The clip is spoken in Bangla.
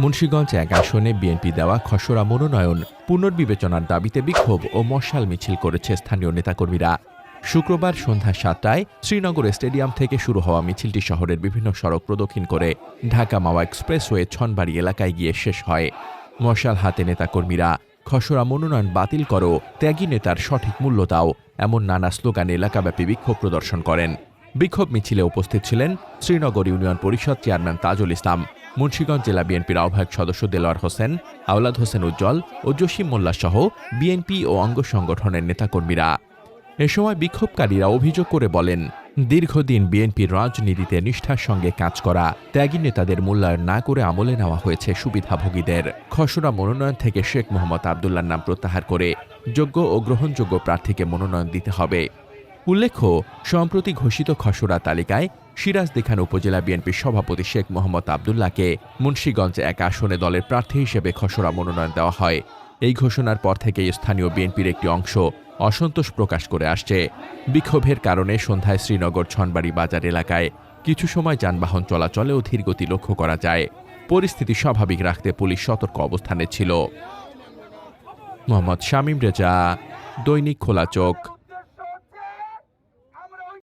মুন্সিগঞ্জ ১ আসনে বিএনপি দেওয়া খসড়া মনোনয়ন পুনর্বিবেচনার দাবিতে বিক্ষোভ ও মশাল মিছিল করেছে স্থানীয় নেতাকর্মীরা। শুক্রবার সন্ধ্যা ৭টায় শ্রীনগর স্টেডিয়াম থেকে শুরু হওয়া মিছিলটি শহরের বিভিন্ন সড়ক প্রদক্ষিণ করে ঢাকা মাওয়া এক্সপ্রেসওয়ে ছনবাড়ি এলাকায় গিয়ে শেষ হয়। মশাল হাতে নেতাকর্মীরা খসড়া মনোনয়ন বাতিল করো, ত্যাগী নেতার সঠিক মূল্য দাও, এমন নানা স্লোগানে এলাকাব্যাপী বিক্ষোভ প্রদর্শন করেন। বিক্ষোভ মিছিলে উপস্থিত ছিলেন শ্রীনগর ইউনিয়ন পরিষদ চেয়ারম্যান তাজুল ইসলাম, মুন্সিগঞ্জ জেলা বিএনপির আহ্বায়ক সদস্য দেলোয়ার হোসেন, আওলাদ হোসেন উজ্জ্বল ও জসিম মোল্লা সহ বিএনপি ও অঙ্গ সংগঠনের নেতাকর্মীরা। এ সময় বিক্ষোভকারীরা অভিযোগ করে বলেন, দীর্ঘদিন বিএনপির রাজনীতিতে নিষ্ঠার সঙ্গে কাজ করা ত্যাগী নেতাদের মূল্যায়ন না করে আমলে নেওয়া হয়েছে সুবিধাভোগীদের। খসড়া মনোনয়ন থেকে শেখ মোহাম্মদ আবদুল্লাহর নাম প্রত্যাহার করে যোগ্য ও গ্রহণযোগ্য প্রার্থীকে মনোনয়ন দিতে হবে। উল্লেখ্য, সম্প্রতি ঘোষিত খসড়া তালিকায় সিরাজদিখান উপজেলা বিএনপির সভাপতি শেখ মোহাম্মদ আবদুল্লাহকে মুন্সিগঞ্জ ১ আসনে দলের প্রার্থী হিসেবে খসড়া মনোনয়ন দেওয়া হয়। এই ঘোষণার পর থেকেই স্থানীয় বিএনপির একটি অংশ অসন্তোষ প্রকাশ করে আসছে। বিক্ষোভের কারণে সন্ধ্যায় শ্রীনগর ছনবাড়ি বাজার এলাকায় কিছু সময় যানবাহন চলাচলেও ধীরগতি লক্ষ্য করা যায়। পরিস্থিতি স্বাভাবিক রাখতে পুলিশ সতর্ক অবস্থানে ছিল। মোহাম্মদ শামীম রেজা, দৈনিক খোলা চোখ।